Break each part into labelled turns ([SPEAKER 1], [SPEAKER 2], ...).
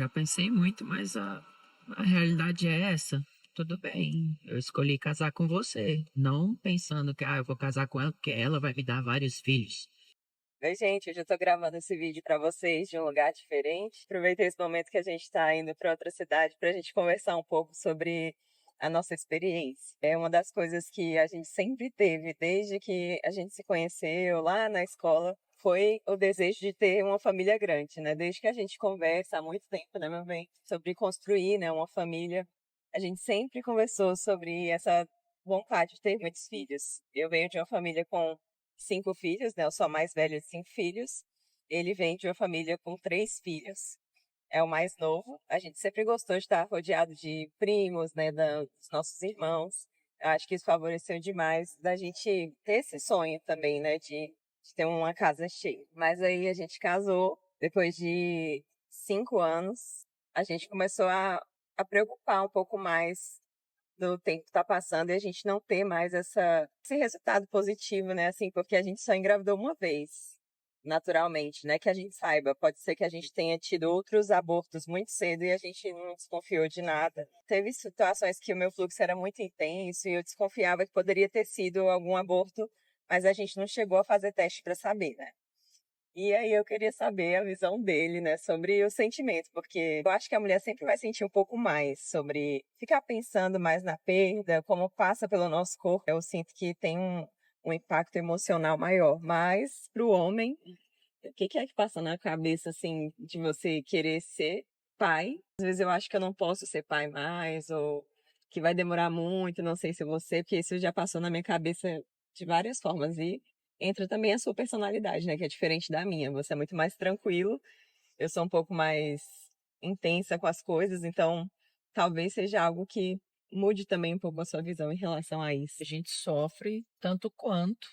[SPEAKER 1] Já pensei muito, mas a realidade é essa. Tudo bem, eu escolhi casar com você, não pensando que eu vou casar com ela porque ela vai me dar vários filhos.
[SPEAKER 2] Oi, gente, hoje eu tô gravando esse vídeo pra vocês de um lugar diferente. Aproveitei esse momento que a gente tá indo pra outra cidade pra gente conversar um pouco sobre a nossa experiência. É uma das coisas que a gente sempre teve desde que a gente se conheceu lá na escola. Foi o desejo de ter uma família grande, né? Desde que a gente conversa há muito tempo, né, meu bem? Sobre construir, né, uma família. A gente sempre conversou sobre essa vontade de ter muitos filhos. Eu venho de uma família com 5 filhos, né? Eu sou a mais velha de 5 filhos. Ele vem de uma família com 3 filhos. É o mais novo. A gente sempre gostou de estar rodeado de primos, né? Dos nossos irmãos. Eu acho que isso favoreceu demais da gente ter esse sonho também, né? De ter uma casa cheia. Mas aí a gente casou. Depois de 5 anos, a gente começou a preocupar um pouco mais do tempo tá passando e a gente não ter mais esse resultado positivo, né? Assim, porque a gente só engravidou uma vez, naturalmente, né? Que a gente saiba. Pode ser que a gente tenha tido outros abortos muito cedo e a gente não desconfiou de nada. Teve situações que o meu fluxo era muito intenso e eu desconfiava que poderia ter sido algum aborto, mas a gente não chegou a fazer teste para saber, né? E aí eu queria saber a visão dele, né, sobre o sentimento, porque eu acho que a mulher sempre vai sentir um pouco mais sobre ficar pensando mais na perda, como passa pelo nosso corpo. Eu sinto que tem um impacto emocional maior, mas para o homem, o que é que passa na cabeça, assim, de você querer ser pai? Às vezes eu acho que eu não posso ser pai mais, ou que vai demorar muito, não sei se você, porque isso já passou na minha cabeça de várias formas. E entra também a sua personalidade, né, que é diferente da minha. Você é muito mais tranquilo, eu sou um pouco mais intensa com as coisas, então talvez seja algo que mude também um pouco a sua visão em relação a isso.
[SPEAKER 1] A gente sofre tanto quanto,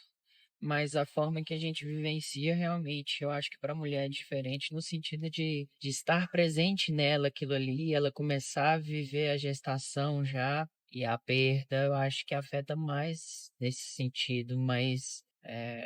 [SPEAKER 1] mas a forma que a gente vivencia realmente, eu acho que para a mulher é diferente no sentido de estar presente nela, aquilo ali, ela começar a viver a gestação já e a perda, eu acho que afeta mais nesse sentido, mas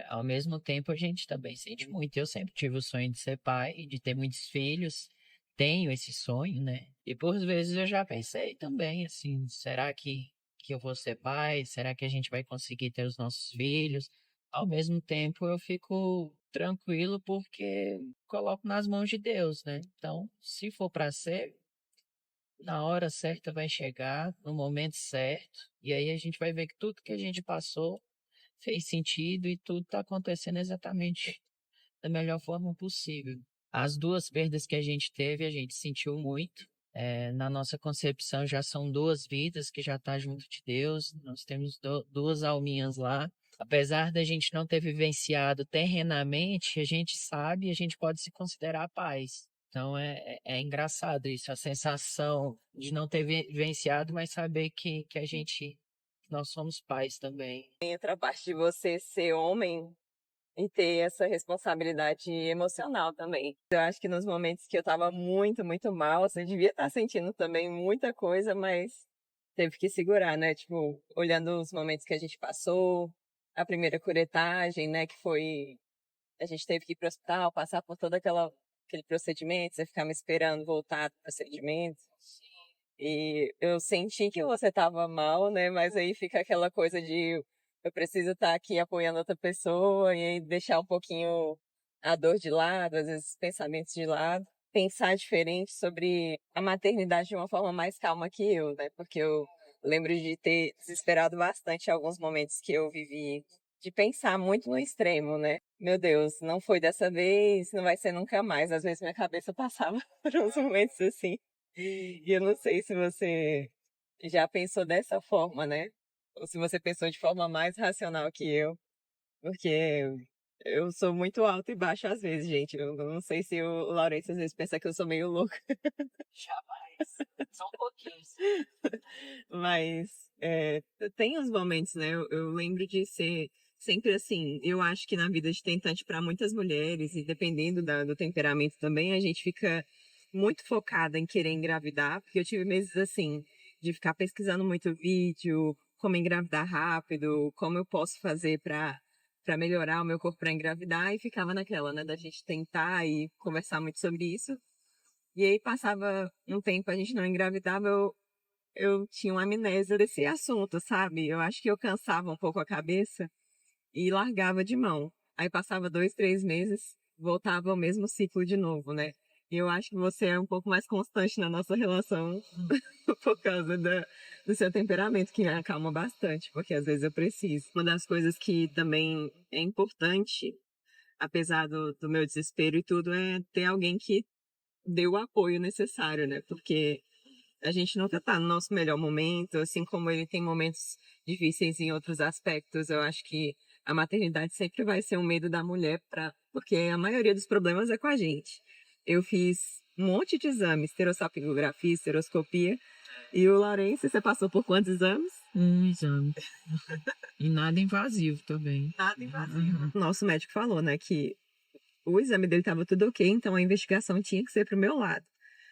[SPEAKER 1] ao mesmo tempo a gente também sente muito. Eu sempre tive o sonho de ser pai, de ter muitos filhos, tenho esse sonho, né? E por vezes eu já pensei também, assim, será que eu vou ser pai? Será que a gente vai conseguir ter os nossos filhos? Ao mesmo tempo, eu fico tranquilo porque coloco nas mãos de Deus, né? Então, se for para ser, na hora certa vai chegar, no momento certo, e aí a gente vai ver que tudo que a gente passou fez sentido e tudo está acontecendo exatamente da melhor forma possível. As duas perdas que a gente teve, a gente sentiu muito. Na nossa concepção já são duas vidas que já está junto de Deus. Nós temos duas alminhas lá. Apesar da gente não ter vivenciado terrenamente, a gente sabe e a gente pode se considerar pais. Então é engraçado isso, a sensação de não ter vivenciado, mas saber que a gente, nós somos pais também.
[SPEAKER 2] Entra a parte de você ser homem e ter essa responsabilidade emocional também. Eu acho que nos momentos que eu tava muito, muito mal, você devia estar sentindo também muita coisa, mas teve que segurar, né? Tipo, olhando os momentos que a gente passou, a primeira curetagem, né? Que foi. A gente teve que ir pro hospital, passar por todo aquele procedimento, você ficar me esperando voltar do procedimento. E eu senti que você estava mal, né? Mas aí fica aquela coisa de eu preciso estar aqui apoiando outra pessoa e aí deixar um pouquinho a dor de lado, às vezes os pensamentos de lado, pensar diferente sobre a maternidade de uma forma mais calma que eu, né? Porque eu lembro de ter desesperado bastante em alguns momentos que eu vivi, de pensar muito no extremo, né? Meu Deus, não foi dessa vez, não vai ser nunca mais. Às vezes minha cabeça passava por uns momentos assim. E eu não sei se você já pensou dessa forma, né? Ou se você pensou de forma mais racional que eu, porque eu sou muito alto e baixo às vezes, gente. Eu não sei se o Laurence às vezes pensa que eu sou meio louca,
[SPEAKER 1] Jamais. São pouquinhos.
[SPEAKER 2] mas tem os momentos, né? Eu lembro de ser sempre assim. Eu acho que na vida de tentante para muitas mulheres, e dependendo do temperamento também, a gente fica muito focada em querer engravidar, porque eu tive meses assim, de ficar pesquisando muito vídeo, como engravidar rápido, como eu posso fazer para melhorar o meu corpo para engravidar, e ficava naquela, né, da gente tentar e conversar muito sobre isso. E aí passava um tempo, a gente não engravidava, eu tinha uma amnésia desse assunto, sabe? Eu acho que eu cansava um pouco a cabeça e largava de mão. Aí passava 2, 3 meses, voltava ao mesmo ciclo de novo, né? E eu acho que você é um pouco mais constante na nossa relação por causa do seu temperamento, que me acalma bastante, porque às vezes eu preciso. Uma das coisas que também é importante, apesar do meu desespero e tudo, é ter alguém que dê o apoio necessário, né? Porque a gente nunca tá no nosso melhor momento, assim como ele tem momentos difíceis em outros aspectos. Eu acho que a maternidade sempre vai ser um medo da mulher, porque a maioria dos problemas é com a gente. Eu fiz um monte de exames, esterossalpingografia, esteroscopia, e o Laurence, você passou por quantos exames?
[SPEAKER 1] Um exame. E nada invasivo também.
[SPEAKER 2] Nada invasivo. Nosso médico falou, né, que o exame dele estava tudo ok, então a investigação tinha que ser pro meu lado.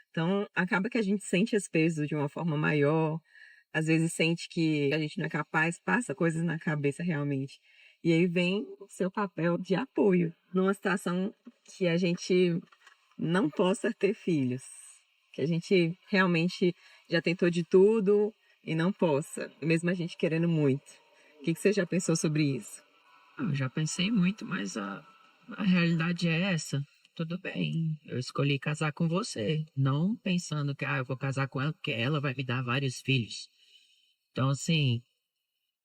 [SPEAKER 2] Então, acaba que a gente sente esse peso de uma forma maior, às vezes sente que a gente não é capaz, passa coisas na cabeça realmente. E aí vem o seu papel de apoio numa situação que a gente não possa ter filhos, que a gente realmente já tentou de tudo e não possa, mesmo a gente querendo muito. O que você já pensou sobre isso?
[SPEAKER 1] Eu já pensei muito, mas a realidade é essa. Tudo bem, eu escolhi casar com você, não pensando que eu vou casar com ela porque ela vai me dar vários filhos. Então, assim,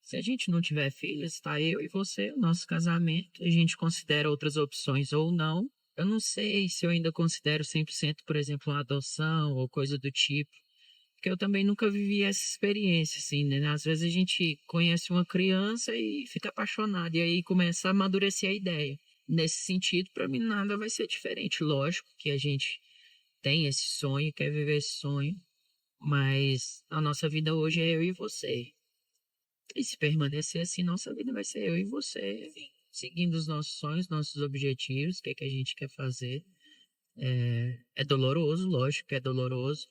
[SPEAKER 1] se a gente não tiver filhos, tá eu e você, o nosso casamento, a gente considera outras opções ou não. Eu não sei se eu ainda considero 100%, por exemplo, uma adoção ou coisa do tipo, porque eu também nunca vivi essa experiência, assim, né? Às vezes a gente conhece uma criança e fica apaixonado, e aí começa a amadurecer a ideia. Nesse sentido, para mim, nada vai ser diferente. Lógico que a gente tem esse sonho, quer viver esse sonho, mas a nossa vida hoje é eu e você. E se permanecer assim, nossa vida vai ser eu e você, seguindo os nossos sonhos, nossos objetivos, o que é que a gente quer fazer. É doloroso, lógico que é doloroso,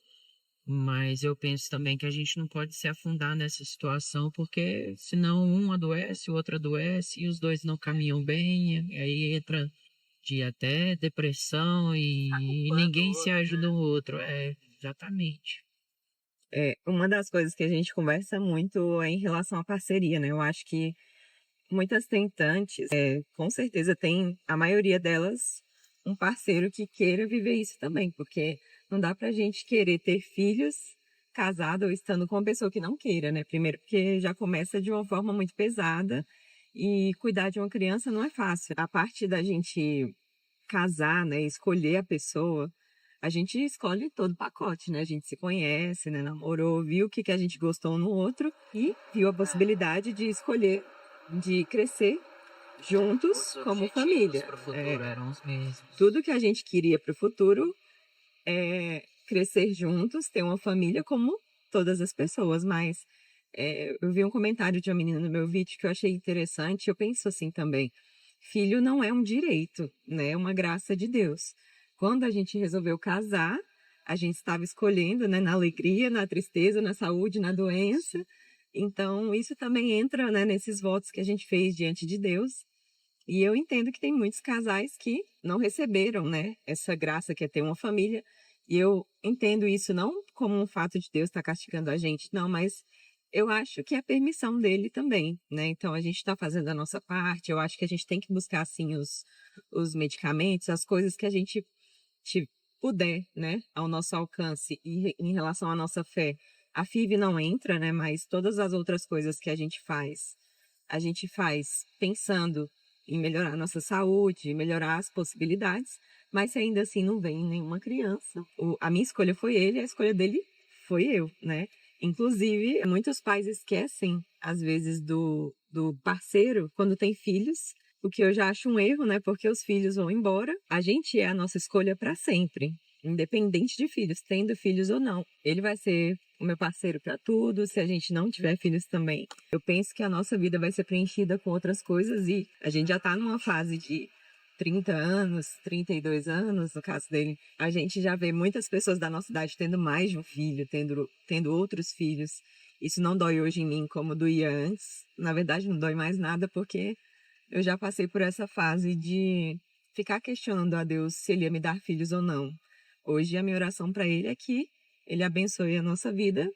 [SPEAKER 1] mas eu penso também que a gente não pode se afundar nessa situação, porque senão um adoece, o outro adoece, e os dois não caminham bem, e aí entra de até depressão
[SPEAKER 2] Tá
[SPEAKER 1] e
[SPEAKER 2] culpando o
[SPEAKER 1] ninguém se
[SPEAKER 2] outro,
[SPEAKER 1] ajuda
[SPEAKER 2] né?
[SPEAKER 1] um outro. É, exatamente.
[SPEAKER 2] É, uma das coisas que a gente conversa muito é em relação à parceria, né? Eu acho que muitas tentantes, com certeza tem, a maioria delas, um parceiro que queira viver isso também, porque não dá pra gente querer ter filhos casado ou estando com uma pessoa que não queira, né? Primeiro porque já começa de uma forma muito pesada e cuidar de uma criança não é fácil. A parte da gente casar, né, escolher a pessoa, a gente escolhe todo o pacote, né? A gente se conhece, né? Namorou, viu o que a gente gostou um no outro e viu a possibilidade de escolher, de crescer juntos
[SPEAKER 1] Os
[SPEAKER 2] como
[SPEAKER 1] objetivos
[SPEAKER 2] família.
[SPEAKER 1] para o futuro eram os mesmos.
[SPEAKER 2] Tudo que a gente queria para o futuro é crescer juntos, ter uma família como todas as pessoas, mas eu vi um comentário de uma menina no meu vídeo que eu achei interessante, eu penso assim também. Filho não é um direito, né? É uma graça de Deus. Quando a gente resolveu casar, a gente estava escolhendo, né, na alegria, na tristeza, na saúde, na doença. Então, isso também entra, né, nesses votos que a gente fez diante de Deus. E eu entendo que tem muitos casais que não receberam, né, essa graça que é ter uma família. E eu entendo isso não como um fato de Deus estar castigando a gente, não, mas eu acho que é permissão dele também, né? Então a gente está fazendo a nossa parte. Eu acho que a gente tem que buscar assim os medicamentos, as coisas que a gente puder, né, ao nosso alcance e em relação à nossa fé. A FIV não entra, né, mas todas as outras coisas que a gente faz pensando em melhorar a nossa saúde, melhorar as possibilidades, mas se ainda assim não vem nenhuma criança. A minha escolha foi ele, a escolha dele foi eu, né? Inclusive, muitos pais esquecem, às vezes, do parceiro quando tem filhos, o que eu já acho um erro, né? Porque os filhos vão embora, a gente é a nossa escolha para sempre, independente de filhos, tendo filhos ou não. Ele vai ser o meu parceiro para tudo, se a gente não tiver filhos também. Eu penso que a nossa vida vai ser preenchida com outras coisas e a gente já está numa fase de 30 anos, 32 anos, no caso dele. A gente já vê muitas pessoas da nossa idade tendo mais de um filho, tendo outros filhos. Isso não dói hoje em mim como doía antes. Na verdade, não dói mais nada porque eu já passei por essa fase de ficar questionando a Deus se ele ia me dar filhos ou não. Hoje a minha oração para ele é que ele abençoe a nossa vida,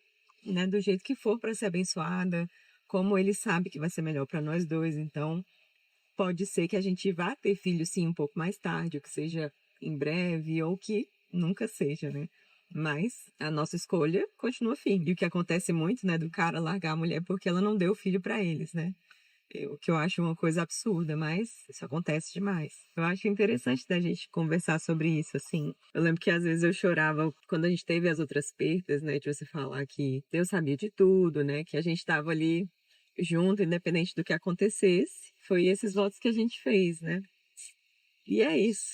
[SPEAKER 2] né, do jeito que for para ser abençoada, como ele sabe que vai ser melhor para nós dois. Então, pode ser que a gente vá ter filho sim um pouco mais tarde, ou que seja em breve, ou que nunca seja, né? Mas a nossa escolha continua firme. E o que acontece muito, né, do cara largar a mulher porque ela não deu filho para eles, né? O que eu acho uma coisa absurda, mas isso acontece demais. Eu acho interessante da gente conversar sobre isso, assim. Eu lembro que às vezes eu chorava quando a gente teve as outras perdas, né? De você falar que Deus sabia de tudo, né? Que a gente estava ali junto, independente do que acontecesse. Foi esses votos que a gente fez, né? E é isso.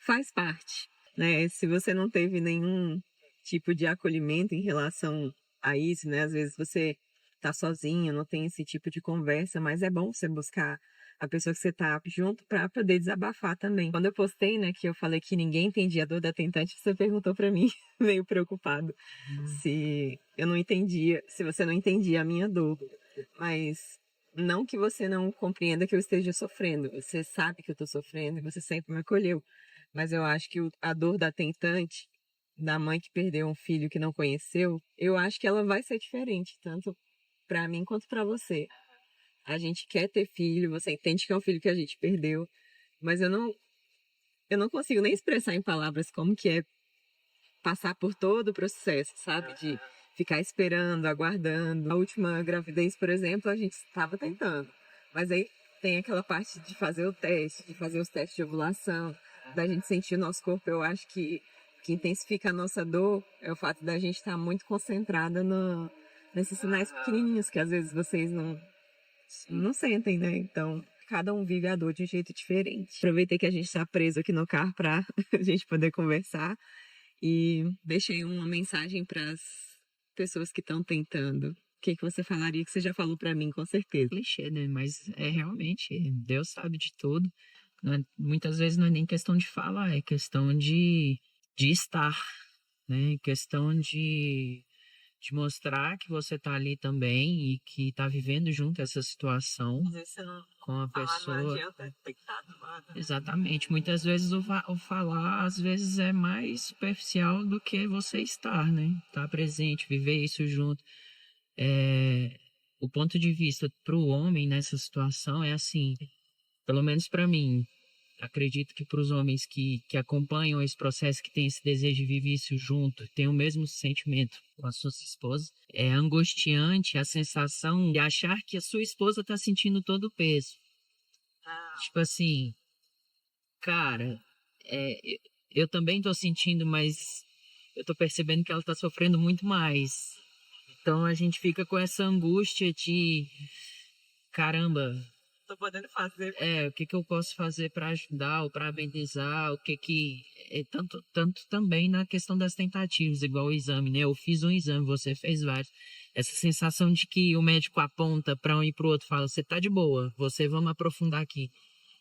[SPEAKER 2] Faz parte, né? Se você não teve nenhum tipo de acolhimento em relação a isso, né? Às vezes você tá sozinho, não tem esse tipo de conversa, mas é bom você buscar a pessoa que você tá junto para poder desabafar também. Quando eu postei, né, que eu falei que ninguém entendia a dor da tentante, você perguntou para mim, meio preocupado, se eu não entendia, se você não entendia a minha dor. Mas não que você não compreenda que eu esteja sofrendo. Você sabe que eu estou sofrendo e você sempre me acolheu. Mas eu acho que a dor da tentante, da mãe que perdeu um filho que não conheceu, eu acho que ela vai ser diferente, tanto para mim quanto para você. A gente quer ter filho, você entende que é um filho que a gente perdeu, mas eu não consigo nem expressar em palavras como que é passar por todo o processo, sabe? De ficar esperando, aguardando. A última gravidez, por exemplo, a gente estava tentando. Mas aí tem aquela parte de fazer o teste, de fazer os testes de ovulação, da gente sentir o nosso corpo. Eu acho que o que intensifica a nossa dor é o fato da gente estar muito concentrada nesses sinais pequenininhos que às vezes vocês não sentem, né? Então, cada um vive a dor de um jeito diferente. Aproveitei que a gente está preso aqui no carro para a gente poder conversar. E deixei uma mensagem para as pessoas que estão tentando. O que você falaria que você já falou para mim, com certeza?
[SPEAKER 1] Clichê, né? Mas é realmente, Deus sabe de tudo. Muitas vezes não é nem questão de falar, é questão de estar, né? Questão de mostrar que você tá ali também e que tá vivendo junto essa situação
[SPEAKER 2] Às vezes você não
[SPEAKER 1] com a
[SPEAKER 2] falar, não
[SPEAKER 1] pessoa.
[SPEAKER 2] adianta, tem que estar do lado.
[SPEAKER 1] Exatamente. Muitas vezes o falar, às vezes, é mais superficial do que você estar, né? Estar presente, viver isso junto. O ponto de vista para o homem nessa situação é assim, pelo menos para mim, acredito que para os homens que acompanham esse processo, que têm esse desejo de viver isso junto, têm o mesmo sentimento com a sua esposa, é angustiante a sensação de achar que a sua esposa está sentindo todo o peso. Tipo assim, cara, eu também tô sentindo, mas eu tô percebendo que ela tá sofrendo muito mais. Então a gente fica com essa angústia de, caramba,
[SPEAKER 2] Tô podendo fazer.
[SPEAKER 1] o que que eu posso fazer para ajudar ou para amenizar, o que que tanto também na questão das tentativas, igual o exame, né? Eu fiz um exame, você fez vários. Essa sensação de que o médico aponta para um e para o outro, fala, você tá de boa, vamos aprofundar aqui.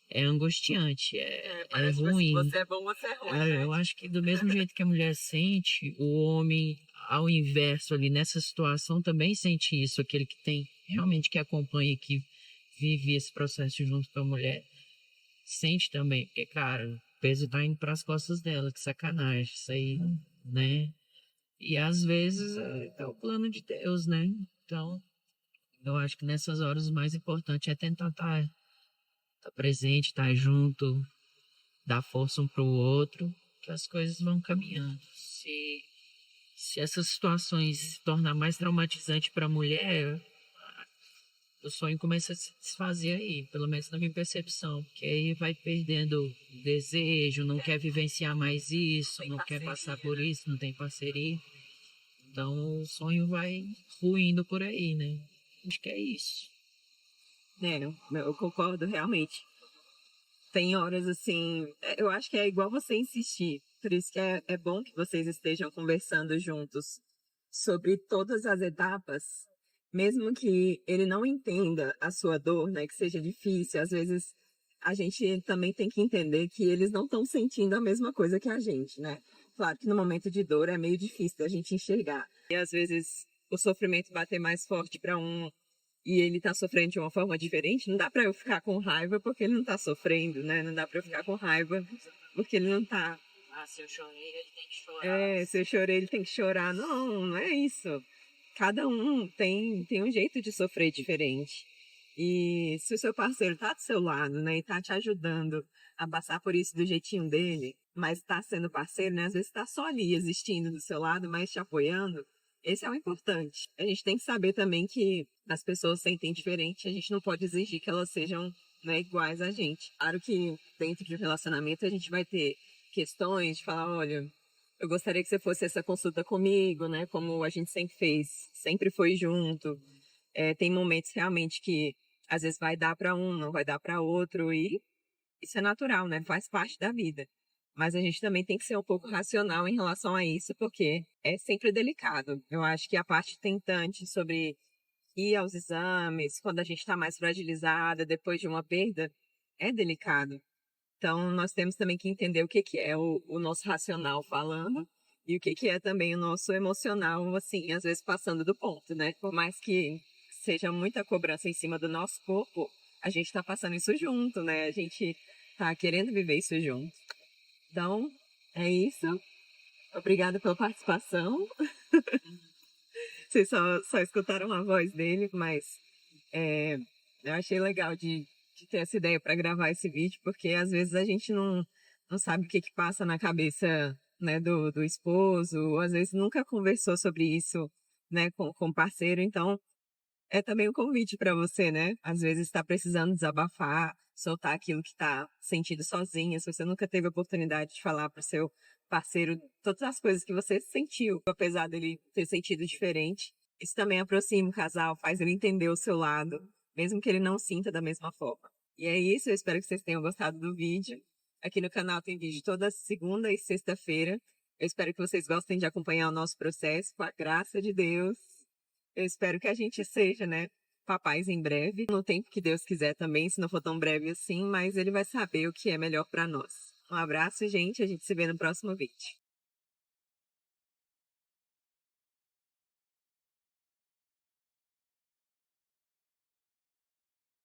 [SPEAKER 1] É angustiante, é ruim.
[SPEAKER 2] Você é bom, você é ruim.
[SPEAKER 1] Eu acho que do mesmo jeito que a mulher sente, o homem, ao inverso ali nessa situação, também sente isso. Aquele que tem realmente que acompanha, que vive esse processo junto com a mulher, sente também. Porque, cara, o peso tá indo pras costas dela, que sacanagem. Isso aí, né? E às vezes é o plano de Deus, né? Então, eu acho que nessas horas o mais importante é tentar tá presente, estar junto, dar força um pro outro, que as coisas vão caminhando. Se essas situações se tornar mais traumatizante para a mulher, o sonho começa a se desfazer aí, pelo menos na minha percepção, porque aí vai perdendo desejo, não quer vivenciar mais isso, não quer passar por isso, não tem parceria. Então o sonho vai ruindo por aí, né? Acho que é isso.
[SPEAKER 2] Eu concordo realmente. Tem horas assim, eu acho que é igual você insistir. Por isso que é bom que vocês estejam conversando juntos sobre todas as etapas, mesmo que ele não entenda a sua dor, né, que seja difícil. Às vezes a gente também tem que entender que eles não estão sentindo a mesma coisa que a gente, né? Claro que no momento de dor é meio difícil da gente enxergar. E às vezes o sofrimento bater mais forte para um e ele tá sofrendo de uma forma diferente, não dá para eu ficar com raiva porque ele não tá sofrendo, né? Não dá para eu ficar com raiva porque ele não tá
[SPEAKER 1] Ah, se eu chorei, ele tem que chorar.
[SPEAKER 2] Se eu chorei, ele tem que chorar. Não, não é isso. Cada um tem um jeito de sofrer diferente. E se o seu parceiro tá do seu lado, né, e tá te ajudando a passar por isso do jeitinho dele, mas tá sendo parceiro, né, às vezes tá só ali existindo do seu lado, mas te apoiando, esse é o importante. A gente tem que saber também que as pessoas sentem diferente, a gente não pode exigir que elas sejam, né, iguais a gente. Claro que dentro de um relacionamento a gente vai ter questões de falar, olha, eu gostaria que você fosse essa consulta comigo, né? Como a gente sempre fez, sempre foi junto. Tem momentos realmente que às vezes vai dar para um, não vai dar para outro, e isso é natural, né? Faz parte da vida. Mas a gente também tem que ser um pouco racional em relação a isso, porque é sempre delicado. Eu acho que a parte tentante sobre ir aos exames, quando a gente está mais fragilizada depois de uma perda, é delicado. Então, nós temos também que entender o que, que é o nosso racional falando e o que, que é também o nosso emocional, assim, às vezes passando do ponto, né? Por mais que seja muita cobrança em cima do nosso corpo, a gente está passando isso junto, né? A gente está querendo viver isso junto. Então, é isso. Obrigada pela participação. Vocês só escutaram a voz dele, mas é, eu achei legal de ter essa ideia para gravar esse vídeo, porque às vezes a gente não sabe o que que passa na cabeça, né, do esposo, ou às vezes nunca conversou sobre isso, né, com o parceiro. Então, é também um convite para você, né? Às vezes está precisando desabafar, soltar aquilo que está sentindo sozinha. Se você nunca teve a oportunidade de falar para o seu parceiro todas as coisas que você sentiu, apesar dele ter sentido diferente, isso também aproxima o casal, faz ele entender o seu lado, mesmo que ele não sinta da mesma forma. E é isso, eu espero que vocês tenham gostado do vídeo. Aqui no canal tem vídeo toda segunda e sexta-feira. Eu espero que vocês gostem de acompanhar o nosso processo, com a graça de Deus. Eu espero que a gente seja, né, papais em breve, no tempo que Deus quiser também, se não for tão breve assim, mas Ele vai saber o que é melhor para nós. Um abraço, gente, a gente se vê no próximo vídeo.